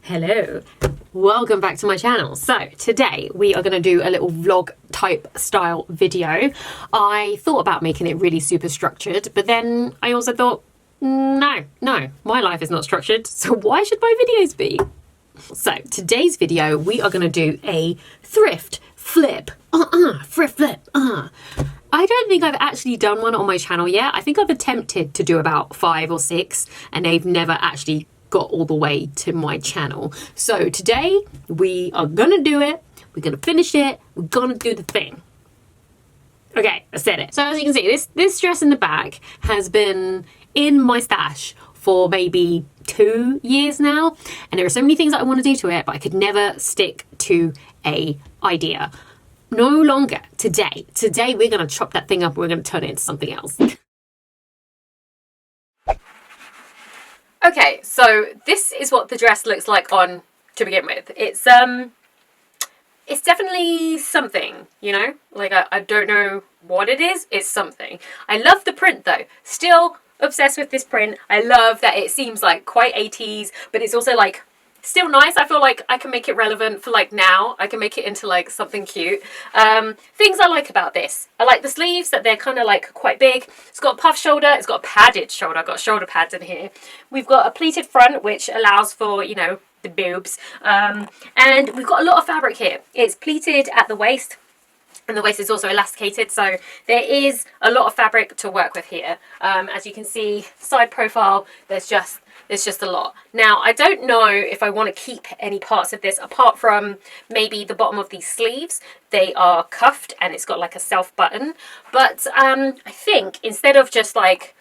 Hello, welcome back to my channel. So today we are going to do a little vlog type style video. I thought about making it really super structured, but then I also thought, no, my life is not structured, so why should my videos be? So today's video, we are going to do a thrift flip. Thrift flip. I don't think I've actually done one on my channel yet. I think I've attempted to do about 5 or 6 and they've never actually got all the way to my channel. So today we are gonna do it. We're gonna finish it. We're gonna do the thing. Okay, I said it. So as you can see, this dress in the back has been in my stash for maybe 2 years now, and there are so many things that I want to do to it, but I could never stick to a idea. No longer today. Today we're gonna chop that thing up. We're gonna turn it into something else. Okay, so this is what the dress looks like on to begin with. It's definitely something, you know? Like, I don't know what it is. It's something. I love the print though. Still obsessed with this print. I love that it seems like quite 80s, but it's also like still nice. I feel like I can make it relevant for like now. I can make it into like something cute. Things I like about this. I like the sleeves, that they're kind of like quite big. It's got a puff shoulder. It's got a padded shoulder. I've got shoulder pads in here. We've got a pleated front, which allows for, you know, the boobs. And we've got a lot of fabric here. It's pleated at the waist. And the waist is also elasticated, so there is a lot of fabric to work with here. As you can see, side profile, there's just a lot. Now, I don't know if I want to keep any parts of this apart from maybe the bottom of these sleeves. They are cuffed and it's got like a self button. But I think instead of just like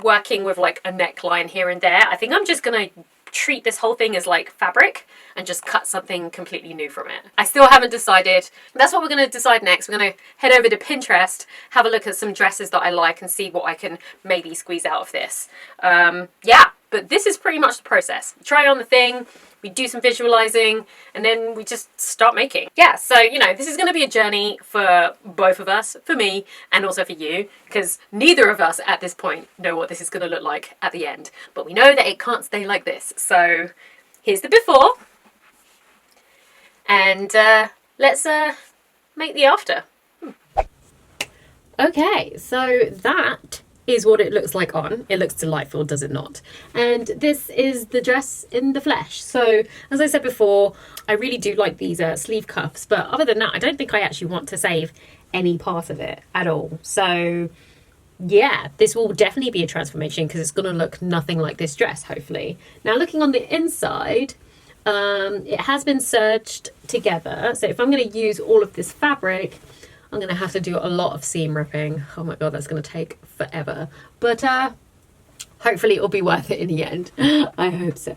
working with like a neckline here and there, I think I'm just going to treat this whole thing as like fabric and just cut something completely new from it. I still haven't decided. That's what we're going to decide next. We're going to head over to Pinterest, have a look at some dresses that I like and see what I can maybe squeeze out of this. Yeah, but this is pretty much the process. We try on the thing, we do some visualizing, and then we just start making. Yeah, so, you know, this is going to be a journey for both of us, for me, and also for you, because neither of us at this point know what this is going to look like at the end. But we know that it can't stay like this. So here's the before, and let's make the after. Okay, so that is what it looks like on. It looks delightful, does it not? And this is the dress in the flesh. So as I said before, I really do like these sleeve cuffs, but other than that, I don't think I actually want to save any part of it at all. So yeah, this will definitely be a transformation because it's going to look nothing like this dress, hopefully. Now, looking on the inside, it has been serged together. So if I'm going to use all of this fabric, I'm going to have to do a lot of seam ripping. Oh my God, that's going to take forever. But hopefully it'll be worth it in the end. I hope so.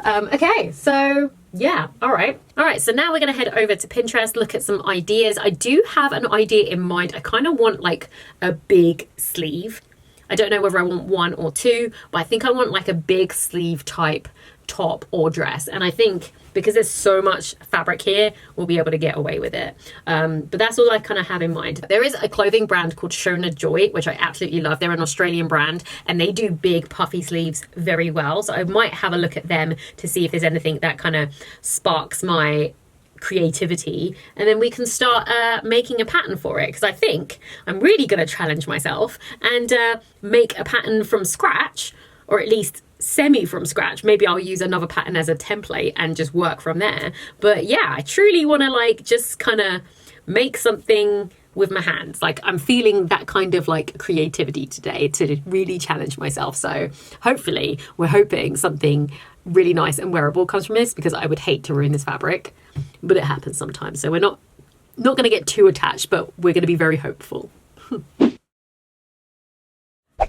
Okay, so yeah, all right. So now we're going to head over to Pinterest, look at some ideas. I do have an idea in mind. I kind of want like a big sleeve. I don't know whether I want 1 or 2, but I think I want like a big sleeve type top or dress. And I think because there's so much fabric here, we'll be able to get away with it. But that's all I kind of have in mind. There is a clothing brand called Shona Joy, which I absolutely love. They're an Australian brand and they do big puffy sleeves very well. So I might have a look at them to see if there's anything that kind of sparks my creativity, and then we can start making a pattern for it, because I think I'm really going to challenge myself and make a pattern from scratch, or at least semi from scratch. Maybe I'll use another pattern as a template and just work from there. But yeah, I truly want to like just kind of make something with my hands. Like, I'm feeling that kind of like creativity today to really challenge myself. So hopefully we're hoping something really nice and wearable comes from this, because I would hate to ruin this fabric, but it happens sometimes. So we're not going to get too attached, but we're going to be very hopeful.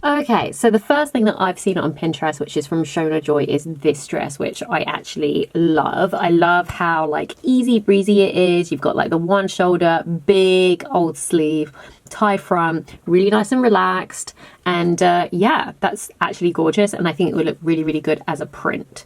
Okay, so the first thing that I've seen on Pinterest, which is from Shona Joy, is this dress, which I actually love. I love how like easy breezy it is. You've got like the one shoulder, big old sleeve, tie front, really nice and relaxed. And yeah, that's actually gorgeous. And I think it would look really, really good as a print.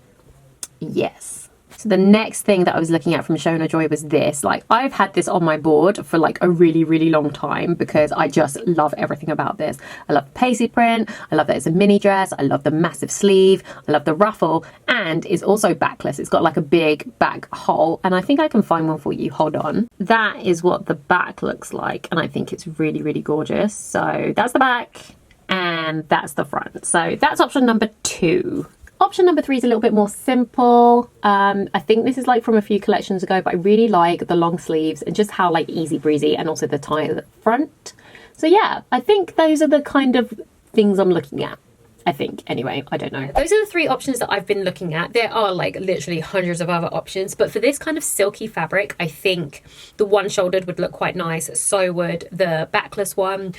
Yes. So the next thing that I was looking at from Shona Joy was this. Like, I've had this on my board for like a really, really long time because I just love everything about this. I love the paisley print. I love that it's a mini dress. I love the massive sleeve. I love the ruffle, and it's also backless. It's got like a big back hole, and I think I can find one for you. Hold on. That is what the back looks like, and I think it's really, really gorgeous. So that's the back and that's the front. So that's option number 2. Option number 3 is a little bit more simple. I think this is like from a few collections ago, but I really like the long sleeves and just how like easy breezy, and also the tie at the front. So yeah, I think those are the kind of things I'm looking at. I think, anyway, I don't know. Those are the 3 options that I've been looking at. There are like literally hundreds of other options, but for this kind of silky fabric, I think the one-shouldered would look quite nice. So would the backless one.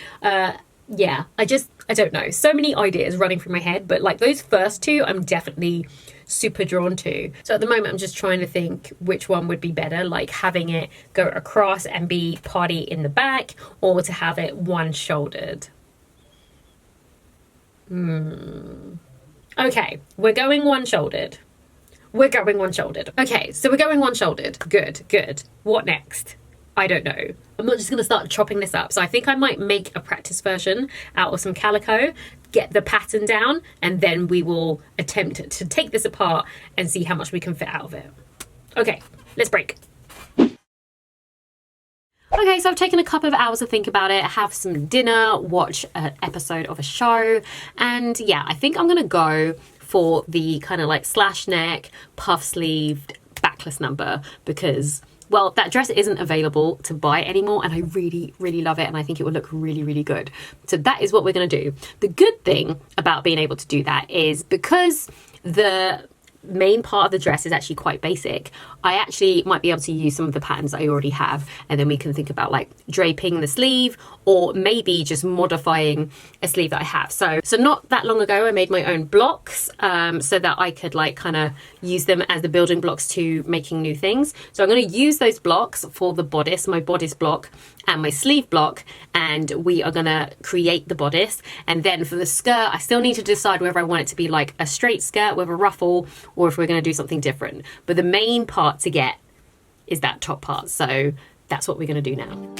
Yeah, I don't know. So many ideas running through my head, but like those first 2, I'm definitely super drawn to. So at the moment, I'm just trying to think which one would be better, like having it go across and be party in the back, or to have it one-shouldered. Okay, we're going one-shouldered. Okay, so we're going one-shouldered. Good. What next? I don't know. I'm not just going to start chopping this up. So I think I might make a practice version out of some calico, get the pattern down, and then we will attempt to take this apart and see how much we can fit out of it. Okay, let's break. Okay, so I've taken a couple of hours to think about it, have some dinner, watch an episode of a show, and yeah, I think I'm going to go for the kind of like slash neck, puff sleeved, backless number, because, well, that dress isn't available to buy anymore, and I really, really love it, and I think it would look really, really good. So that is what we're going to do. The good thing about being able to do that is because the main part of the dress is actually quite basic, I actually might be able to use some of the patterns I already have, and then we can think about like draping the sleeve, or maybe just modifying a sleeve that I have. So not that long ago, I made my own blocks so that I could like kind of use them as the building blocks to making new things. So I'm going to use those blocks for the bodice, my bodice block and my sleeve block, and we are going to create the bodice. And then for the skirt, I still need to decide whether I want it to be like a straight skirt with a ruffle, or if we're going to do something different. But the main part to get is that top part, so that's what we're going to do now.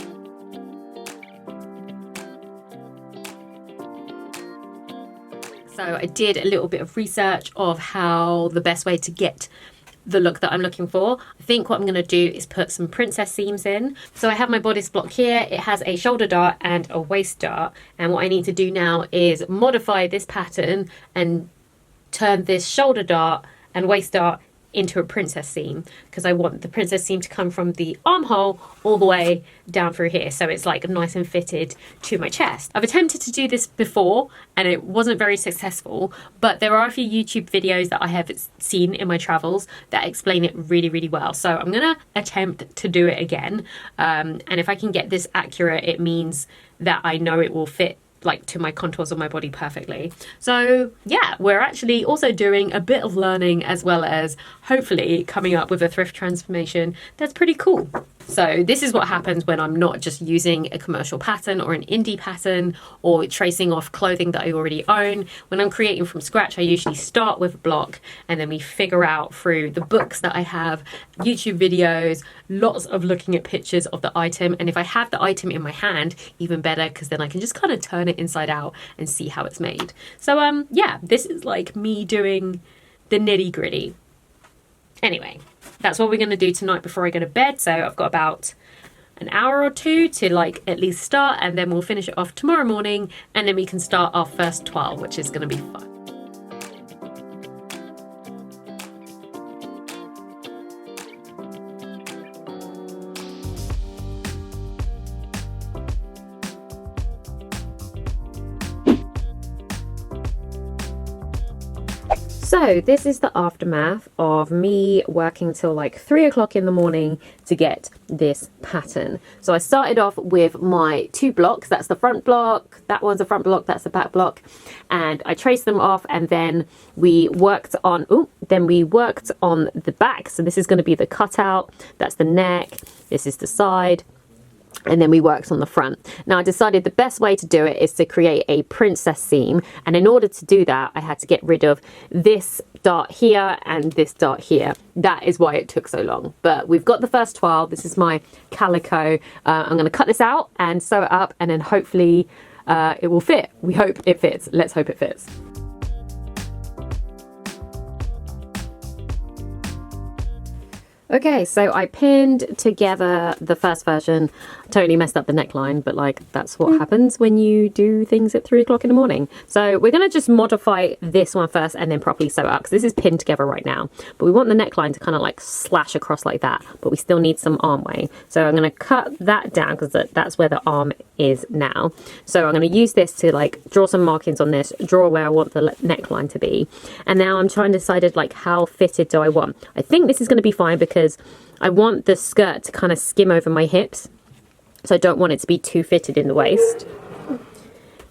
So I did a little bit of research of how the best way to get the look that I'm looking for. I think what I'm going to do is put some princess seams in. So I have my bodice block here. It has a shoulder dart and a waist dart, and what I need to do now is modify this pattern and turn this shoulder dart and waist dart into a princess seam, because I want the princess seam to come from the armhole all the way down through here, so it's like nice and fitted to my chest. I've attempted to do this before and it wasn't very successful, but there are a few YouTube videos that I have seen in my travels that explain it really, really well. So I'm gonna attempt to do it again, and if I can get this accurate, it means that I know it will fit like to my contours of my body perfectly. So yeah, we're actually also doing a bit of learning, as well as hopefully coming up with a thrift transformation that's pretty cool. So this is what happens when I'm not just using a commercial pattern or an indie pattern or tracing off clothing that I already own. When I'm creating from scratch, I usually start with a block, and then we figure out through the books that I have, YouTube videos, lots of looking at pictures of the item. And if I have the item in my hand, even better, because then I can just kind of turn it inside out and see how it's made. So yeah, this is like me doing the nitty gritty. Anyway, that's what we're going to do tonight before I go to bed. So I've got about an hour or two to like at least start, and then we'll finish it off tomorrow morning, and then we can start our first 12, which is going to be fun. So this is the aftermath of me working till like 3 o'clock in the morning to get this pattern. So I started off with my 2 blocks. That's the front block, that one's the front block, that's the back block, and I traced them off, and then we worked on the back. So this is going to be the cutout, that's the neck, this is the side, and then we worked on the front. Now I decided the best way to do it is to create a princess seam, and in order to do that I had to get rid of this dart here and this dart here. That is why it took so long, but we've got the first toile. This is my calico. I'm going to cut this out and sew it up, and then hopefully it will fit. We hope it fits. Let's hope it fits. Okay, so I pinned together the first version. Totally messed up the neckline, but like that's what happens when you do things at 3 o'clock in the morning. So we're gonna just modify this one first and then properly sew it up, because this is pinned together right now. But we want the neckline to kind of like slash across like that, but we still need some armway. So I'm gonna cut that down because that's where the arm is now. So I'm gonna use this to like draw some markings on this, draw where I want the neckline to be. And now I'm trying to decide like how fitted do I want. I think this is gonna be fine because I want the skirt to kind of skim over my hips, so I don't want it to be too fitted in the waist.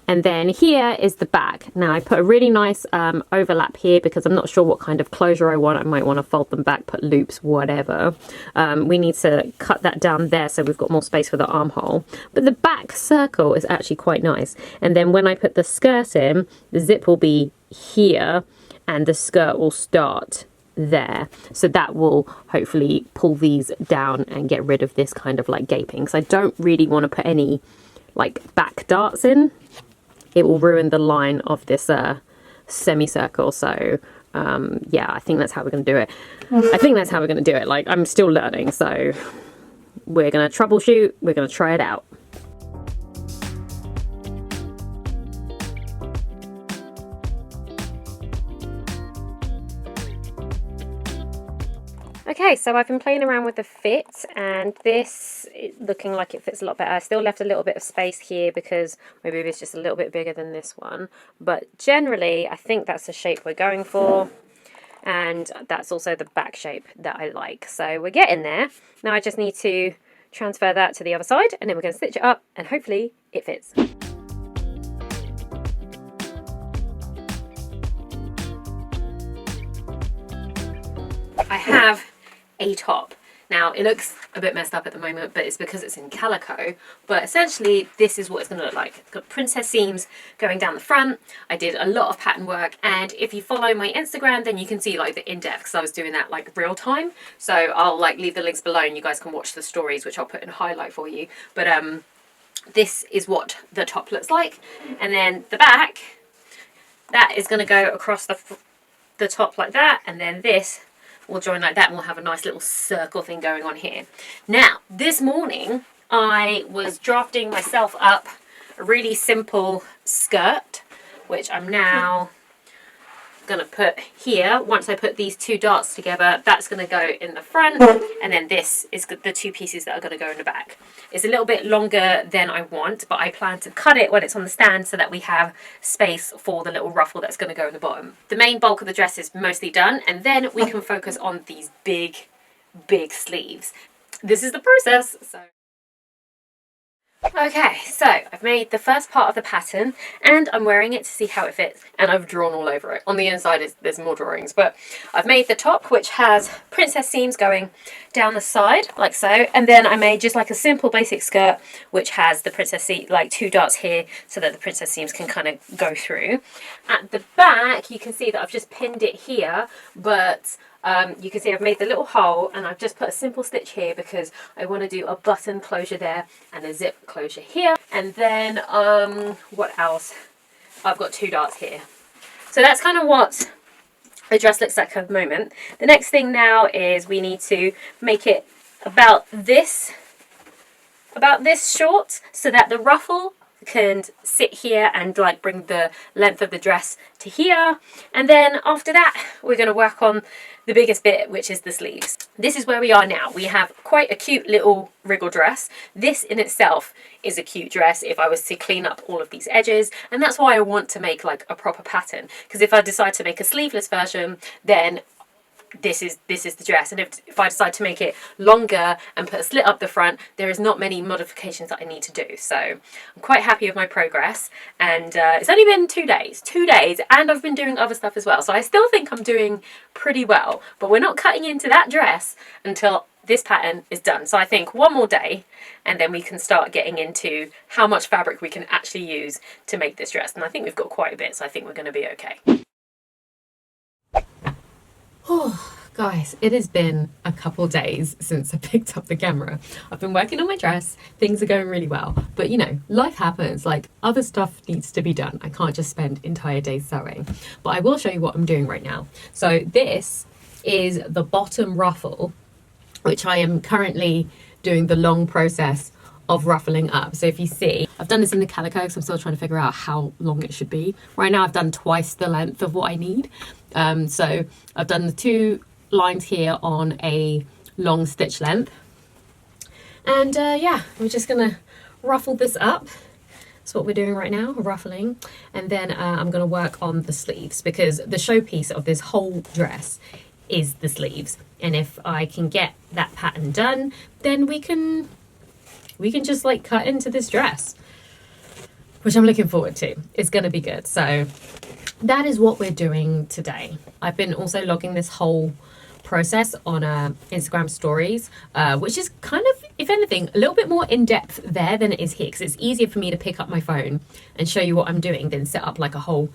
And then here is the back. Now I put a really nice overlap here because I'm not sure what kind of closure I want. I might want to fold them back, put loops, whatever. We need to cut that down there so we've got more space for the armhole. But the back circle is actually quite nice. And then when I put the skirt in, the zip will be here and the skirt will start there, so that will hopefully pull these down and get rid of this kind of like gaping, because I don't really want to put any like back darts in. It will ruin the line of this semicircle. So yeah, I think that's how we're going to do it. I think that's how we're going to do it. Like, I'm still learning, so we're going to troubleshoot, we're going to try it out. Okay, so I've been playing around with the fit, and this is looking like it fits a lot better. I still left a little bit of space here because my boob is just a little bit bigger than this one. But generally, I think that's the shape we're going for. And that's also the back shape that I like. So we're getting there. Now I just need to transfer that to the other side, and then we're going to stitch it up, and hopefully it fits. I have a top. Now it looks a bit messed up at the moment, but it's because it's in calico. But essentially this is what it's going to look like. It's got princess seams going down the front. I did a lot of pattern work, and if you follow my Instagram then you can see like the in-depth, because I was doing that like real time. So I'll like leave the links below and you guys can watch the stories, which I'll put in a highlight for you. But this is what the top looks like, and then the back, that is going to go across the top like that, and then this will join like that, and we'll have a nice little circle thing going on here. Now, this morning I was drafting myself up a really simple skirt, which I'm now going to put here. Once I put these two darts together, that's going to go in the front, and then this is the two pieces that are going to go in the back. It's a little bit longer than I want, but I plan to cut it when it's on the stand so that we have space for the little ruffle that's going to go in the bottom. The main bulk of the dress is mostly done, and then we can focus on these big sleeves. This is the process. Okay, so I've made the first part of the pattern and I'm wearing it to see how it fits, and I've drawn all over it. On the inside there's more drawings, but I've made the top, which has princess seams going down the side like so, and then I made just like a simple basic skirt which has the princess seam, like two darts here so that the princess seams can kind of go through. At the back you can see that I've just pinned it here, but you can see I've made the little hole, and I've just put a simple stitch here because I want to do a button closure there and a zip closure here. And then what else? I've got two darts here. So that's kind of what the dress looks like at the moment. The next thing now is we need to make it about this short so that the ruffle can sit here and like bring the length of the dress to here. And then after that we're going to work on the biggest bit, which is the sleeves. This is where we are now. We have quite a cute little wriggle dress. This in itself is a cute dress if I was to clean up all of these edges, and that's why I want to make like a proper pattern, because if I decide to make a sleeveless version, then this is the dress, and if I decide to make it longer and put a slit up the front, there is not many modifications that I need to do. So I'm quite happy with my progress, and it's only been 2 days, and I've been doing other stuff as well, so I still think I'm doing pretty well. But we're not cutting into that dress until this pattern is done. So I think one more day and then we can start getting into how much fabric we can actually use to make this dress. And I think we've got quite a bit, so I think we're going to be okay. Oh, guys, it has been a couple days since I picked up the camera. I've been working on my dress. Things are going really well. But, you know, life happens. Like, other stuff needs to be done. I can't just spend entire days sewing. But I will show you what I'm doing right now. So this is the bottom ruffle, which I am currently doing the long process of ruffling up. So if you see, I've done this in the calico because I'm still trying to figure out how long it should be. Right now I've done twice the length of what I need. So I've done the 2 lines here on a long stitch length. And yeah, we're just gonna ruffle this up. That's what we're doing right now, ruffling. And then I'm gonna work on the sleeves, because the showpiece of this whole dress is the sleeves. And if I can get that pattern done, then we can just like cut into this dress, which I'm looking forward to. It's gonna be good. So that is what we're doing today. I've been also logging this whole process on Instagram stories, which is kind of, if anything, a little bit more in depth there than it is here, because it's easier for me to pick up my phone and show you what I'm doing than set up like a whole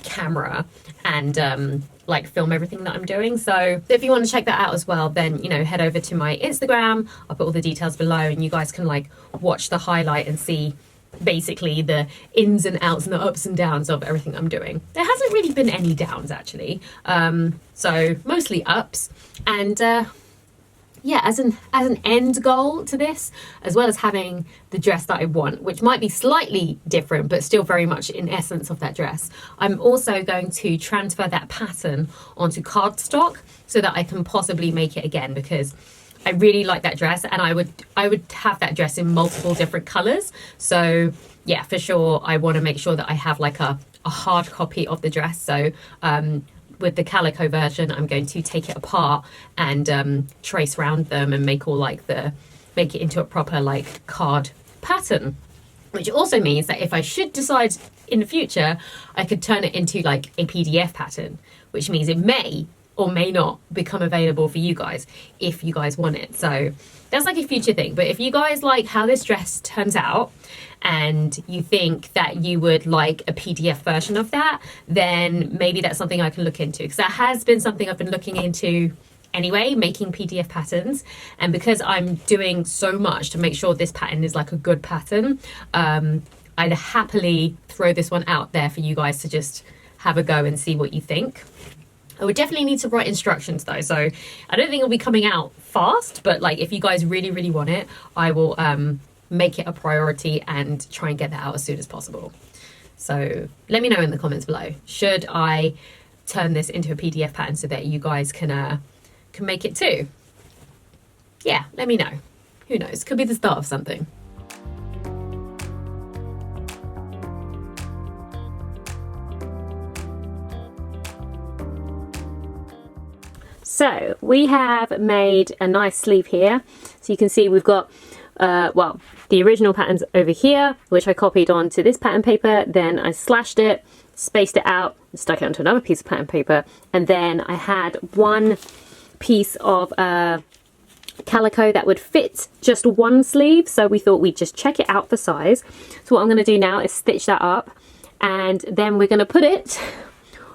camera and like film everything that I'm doing. So if you want to check that out as well, then, you know, head over to my Instagram. I'll put all the details below and you guys can like watch the highlight and see basically the ins and outs and the ups and downs of everything I'm doing. There hasn't really been any downs actually, so mostly ups. And yeah, as an end goal to this, as well as having the dress that I want, which might be slightly different but still very much in essence of that dress, I'm also going to transfer that pattern onto cardstock so that I can possibly make it again, because I really like that dress and I would have that dress in multiple different colors. So yeah, for sure I want to make sure that I have like a hard copy of the dress. So with the calico version, I'm going to take it apart and trace around them and make it into a proper like card pattern, which also means that if I should decide in the future, I could turn it into like a PDF pattern, which means it may or may not become available for you guys if you guys want it. So that's like a future thing. But if you guys like how this dress turns out and you think that you would like a PDF version of that, then maybe that's something I can look into, because that has been something I've been looking into anyway, making PDF patterns. And because I'm doing so much to make sure this pattern is like a good pattern, I'd happily throw this one out there for you guys to just have a go and see what you think. I would definitely need to write instructions though, so I don't think it'll be coming out fast, but like if you guys really, really want it, I will make it a priority and try and get that out as soon as possible. So let me know in the comments below, should I turn this into a PDF pattern so that you guys can make it too? Yeah, let me know. Who knows, could be the start of something. So we have made a nice sleeve here. So you can see we've got, well, the original patterns over here, which I copied onto this pattern paper. Then I slashed it, spaced it out, stuck it onto another piece of pattern paper. And then I had one piece of calico that would fit just one sleeve. So we thought we'd just check it out for size. So what I'm going to do now is stitch that up. And then we're going to put it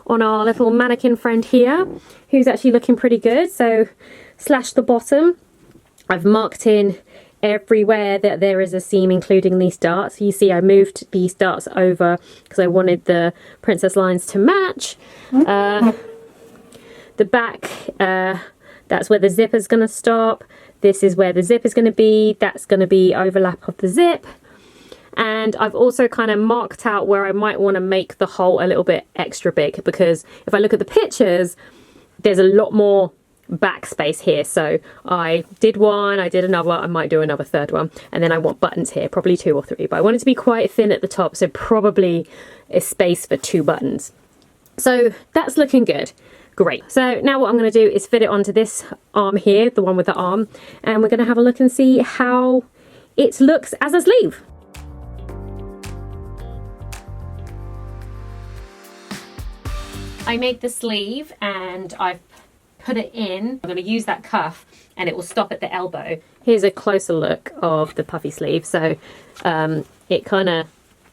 on our little mannequin friend here, who's actually looking pretty good. So slash the bottom. I've marked in everywhere that there is a seam, including these darts. You see I moved these darts over because I wanted the princess lines to match. The back, that's where the zip is going to stop. This is where the zip is going to be. That's going to be overlap of the zip. And I've also kind of marked out where I might want to make the hole a little bit extra big, because if I look at the pictures, there's a lot more backspace here. So I did one, I did another, I might do another third one. And then I want buttons here, probably 2 or 3. But I want it to be quite thin at the top, so probably a space for 2 buttons. So that's looking good. Great. So now what I'm going to do is fit it onto this arm here, the one with the arm. And we're going to have a look and see how it looks as a sleeve. I made the sleeve and I've put it in, I'm going to use that cuff and it will stop at the elbow. Here's a closer look of the puffy sleeve. So it kind of,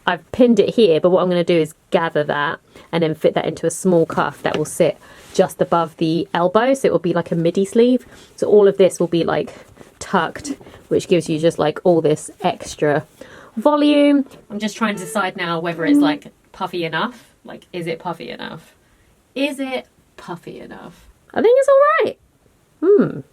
I've pinned it here, but what I'm going to do is gather that and then fit that into a small cuff that will sit just above the elbow. So it will be like a midi sleeve. So all of this will be like tucked, which gives you just like all this extra volume. I'm just trying to decide now whether it's like puffy enough. Like, is it puffy enough? Is it puffy enough? I think it's all right.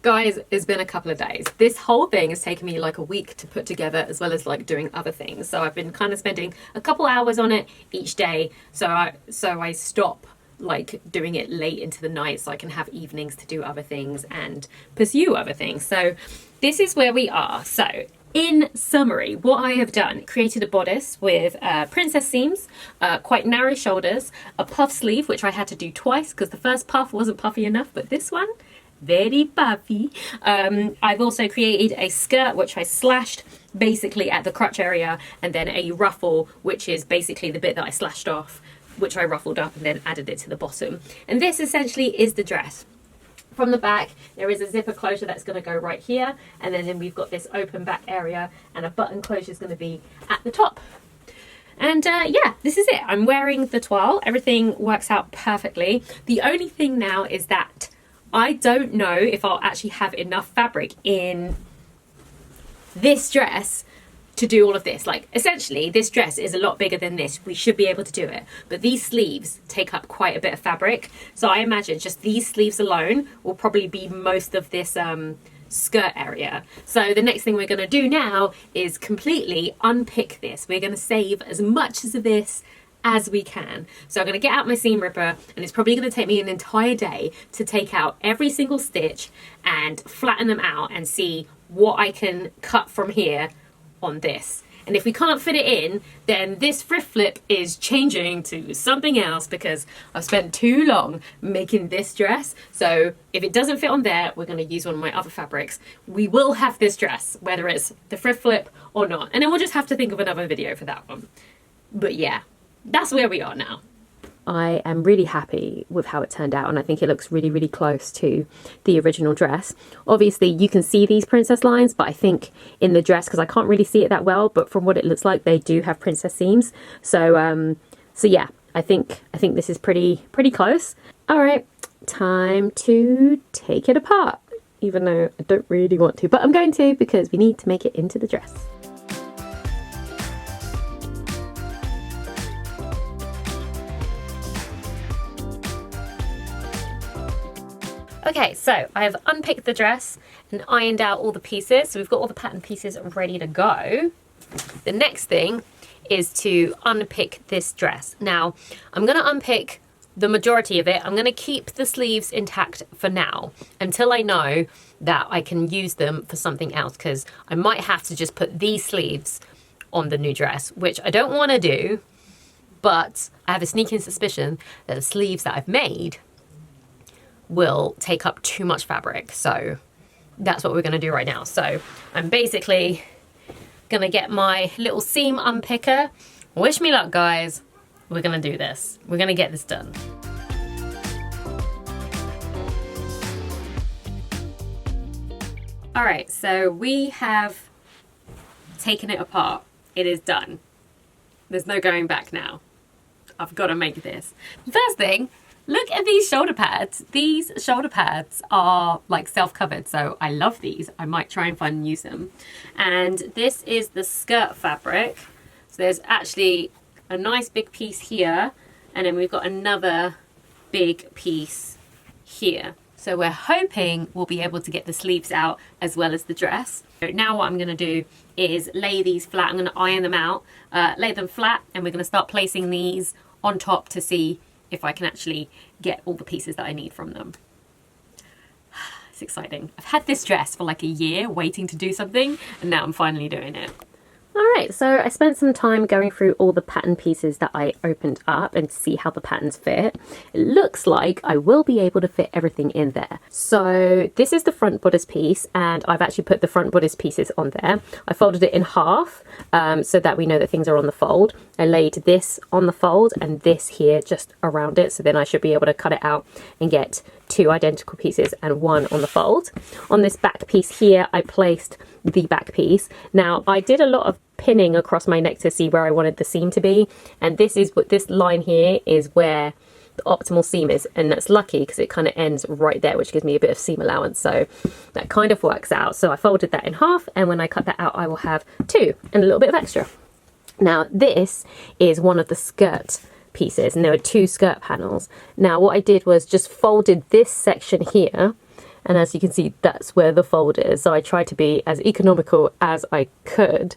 Guys, it's been a couple of days. This whole thing has taken me like a week to put together, as well as like doing other things. So I've been kind of spending a couple hours on it each day. So I stop like doing it late into the night so I can have evenings to do other things and pursue other things. So this is where we are. So in summary, what I have done, created a bodice with princess seams, quite narrow shoulders, a puff sleeve, which I had to do twice because the first puff wasn't puffy enough, but this one, very puffy. I've also created a skirt, which I slashed basically at the crotch area, and then a ruffle, which is basically the bit that I slashed off, which I ruffled up and then added it to the bottom. And this essentially is the dress. From the back, there is a zipper closure that's going to go right here, and then we've got this open back area, and a button closure is going to be at the top. And yeah, this is it. I'm wearing the toile. Everything works out perfectly. The only thing now is that I don't know if I'll actually have enough fabric in this dress to do all of this. Like, essentially, this dress is a lot bigger than this. We should be able to do it. But these sleeves take up quite a bit of fabric. So I imagine just these sleeves alone will probably be most of this skirt area. So the next thing we're going to do now is completely unpick this. We're going to save as much of this as we can. So I'm going to get out my seam ripper, and it's probably going to take me an entire day to take out every single stitch and flatten them out and see what I can cut from here on this. And if we can't fit it in, then this thrift flip is changing to something else because I've spent too long making this dress. So if it doesn't fit on there, we're going to use one of my other fabrics. We will have this dress, whether it's the thrift flip or not. And then we'll just have to think of another video for that one. But yeah, that's where we are now. I am really happy with how it turned out, and I think it looks really, really close to the original dress. Obviously, you can see these princess lines, but I think in the dress, because I can't really see it that well, but from what it looks like, they do have princess seams. So, so yeah, I think this is pretty close. All right, time to take it apart, even though I don't really want to, but I'm going to because we need to make it into the dress. Okay, so I have unpicked the dress and ironed out all the pieces. So we've got all the pattern pieces ready to go. The next thing is to unpick this dress. Now, I'm going to unpick the majority of it. I'm going to keep the sleeves intact for now until I know that I can use them for something else, because I might have to just put these sleeves on the new dress, which I don't want to do, but I have a sneaking suspicion that the sleeves that I've made will take up too much fabric. So that's what we're going to do right now. So I'm basically going to get my little seam unpicker. Wish me luck, guys. We're going to do this. We're going to get this done. All right, so we have taken it apart. It is done. There's no going back now. I've got to make this. First thing, look at these shoulder pads. These shoulder pads are like self-covered, so I love these. I might try and find and use them. And this is the skirt fabric. So there's actually a nice big piece here, and then we've got another big piece here. So we're hoping we'll be able to get the sleeves out as well as the dress. So now what I'm going to do is lay these flat. I'm going to iron them out, lay them flat, and we're going to start placing these on top to see if I can actually get all the pieces that I need from them. It's exciting. I've had this dress for like a year waiting to do something, and now I'm finally doing it. Alright, so I spent some time going through all the pattern pieces that I opened up and to see how the patterns fit. It looks like I will be able to fit everything in there. So this is the front bodice piece, and I've actually put the front bodice pieces on there. I folded it in half so that we know that things are on the fold. I laid this on the fold and this here just around it, so then I should be able to cut it out and get two identical pieces and one on the fold. On this back piece here, I placed the back piece. Now I did a lot of pinning across my neck to see where I wanted the seam to be, and this is what this line here is where the optimal seam is, and that's lucky because it kind of ends right there, which gives me a bit of seam allowance, so that kind of works out. So I folded that in half, and when I cut that out I will have two and a little bit of extra. Now this is one of the skirt pieces, and there are two skirt panels. Now what I did was just folded this section here, and as you can see that's where the fold is, so I tried to be as economical as I could.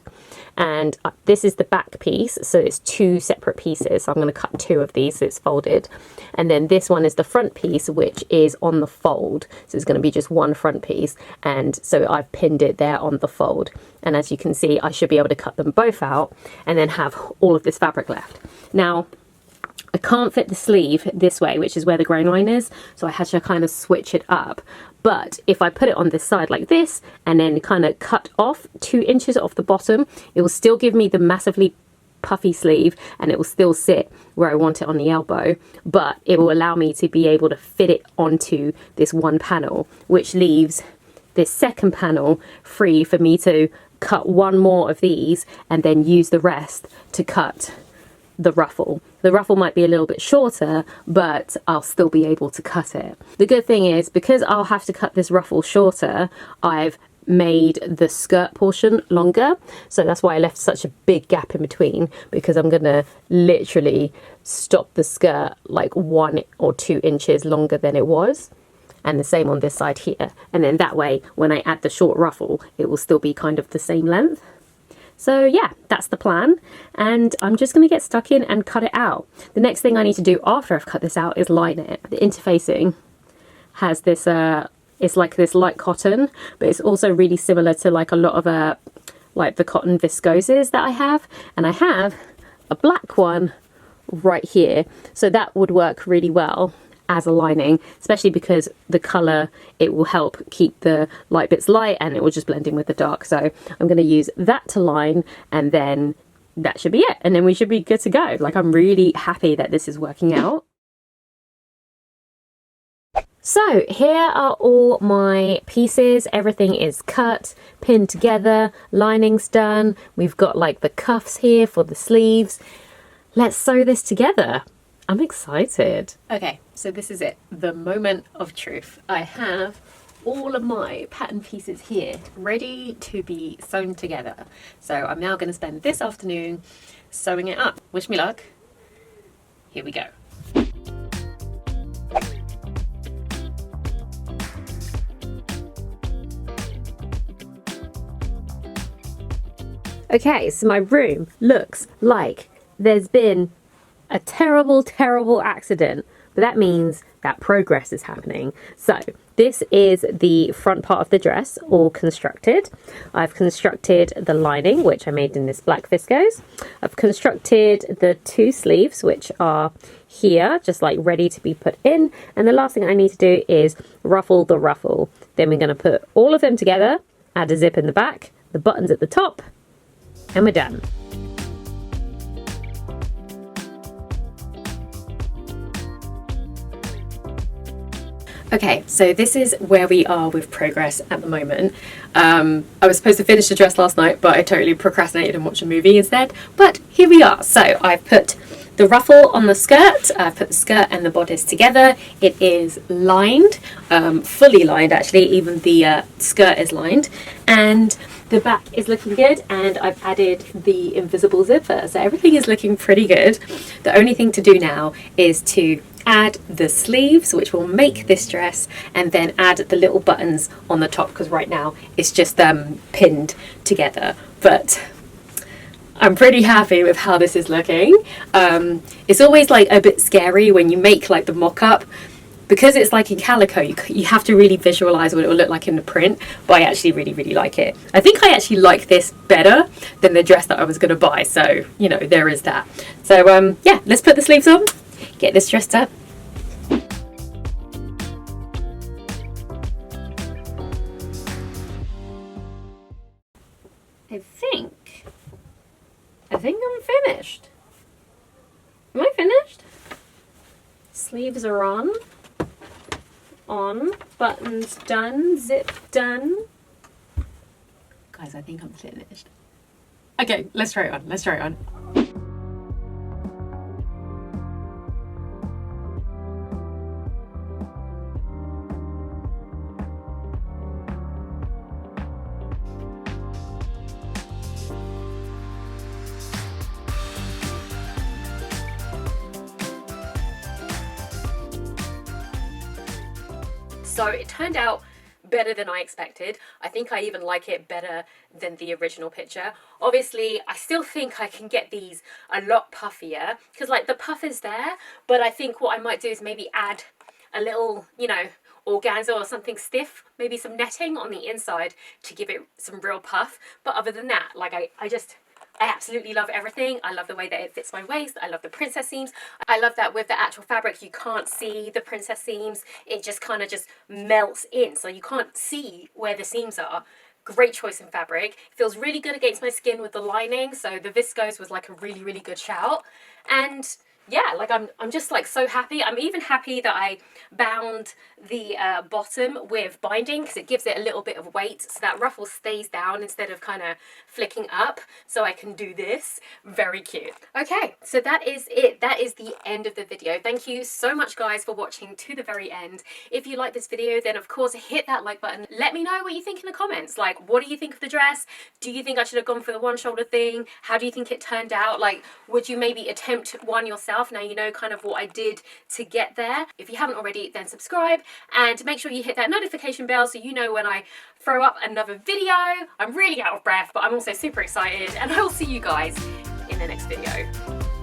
And this is the back piece, so it's two separate pieces, so I'm going to cut two of these so it's folded, and then this one is the front piece, which is on the fold, so it's going to be just one front piece, and so I've pinned it there on the fold. And as you can see, I should be able to cut them both out and then have all of this fabric left. Now I can't fit the sleeve this way, which is where the grain line is, so I had to kind of switch it up. But if I put it on this side like this and then kind of cut off 2 inches off the bottom, it will still give me the massively puffy sleeve, and it will still sit where I want it on the elbow, but it will allow me to be able to fit it onto this one panel, which leaves this second panel free for me to cut one more of these and then use the rest to cut the ruffle. The ruffle might be a little bit shorter, but I'll still be able to cut it. The good thing is, because I'll have to cut this ruffle shorter, I've made the skirt portion longer, so that's why I left such a big gap in between, because I'm gonna literally stop the skirt like 1 or 2 inches longer than it was, and the same on this side here, and then that way when I add the short ruffle it will still be kind of the same length. So yeah, that's the plan, and I'm just going to get stuck in and cut it out. The next thing I need to do after I've cut this out is line it. The interfacing has this, it's like this light cotton, but it's also really similar to like a lot of like the cotton viscoses that I have, and I have a black one right here, so that would work really well as a lining, especially because the color, it will help keep the light bits light and it will just blend in with the dark. So I'm going to use that to line, and then that should be it, and then we should be good to go. Like, I'm really happy that this is working out. So here are all my pieces. Everything is cut, pinned together, lining's done. We've got like the cuffs here for the sleeves. Let's sew this together. I'm excited. Okay, so this is it, the moment of truth. I have all of my pattern pieces here ready to be sewn together. So I'm now going to spend this afternoon sewing it up. Wish me luck. Here we go. Okay, so my room looks like there's been a terrible accident, but that means that progress is happening. So this is the front part of the dress all constructed. I've constructed the lining, which I made in this black viscose. I've constructed the 2 sleeves, which are here, just like ready to be put in. And the last thing I need to do is ruffle the ruffle. Then we're going to put all of them together, add a zip in the back, the buttons at the top, and we're done. Okay, so this is where we are with progress at the moment. I was supposed to finish the dress last night, but I totally procrastinated and watched a movie instead. But here we are. So I've put the ruffle on the skirt, I've put the skirt and the bodice together. It is lined, fully lined actually, even the skirt is lined. And the back is looking good, and I've added the invisible zipper. So everything is looking pretty good. The only thing to do now is to add the sleeves, which will make this dress, and then add the little buttons on the top, because right now it's just pinned together. But I'm pretty happy with how this is looking. It's always like a bit scary when you make like the mock-up because it's like in calico, you have to really visualize what it will look like in the print, but I actually really like it. I think I actually like this better than the dress that I was going to buy, so you know, there is that. So yeah, let's put the sleeves on, get this dressed up. I think I'm finished. Am I finished? Sleeves are on, buttons done, zip done. Guys, I think I'm finished. Okay, let's try it on. So it turned out better than I expected. I think I even like it better than the original picture. Obviously, I still think I can get these a lot puffier because like the puff is there, but I think what I might do is maybe add a little, you know, organza or something stiff, maybe some netting on the inside to give it some real puff. But other than that, like I absolutely love everything. I love the way that it fits my waist. I love the princess seams. I love that with the actual fabric, you can't see the princess seams. It just kind of just melts in. So you can't see where the seams are. Great choice in fabric. It feels really good against my skin with the lining. So the viscose was like a really good shout. And yeah, like I'm just like so happy. I'm even happy that I bound the bottom with binding because it gives it a little bit of weight so that ruffle stays down instead of kind of flicking up, so I can do this. Very cute. Okay, so that is it. That is the end of the video. Thank you so much guys for watching to the very end. If you like this video, then of course hit that like button. Let me know what you think in the comments. Like, what do you think of the dress? Do you think I should have gone for the one shoulder thing? How do you think it turned out? Like, would you maybe attempt one yourself? Now you know kind of what I did to get there. If you haven't already, then subscribe and make sure you hit that notification bell so you know when I throw up another video. I'm really out of breath, but I'm also super excited, and I will see you guys in the next video.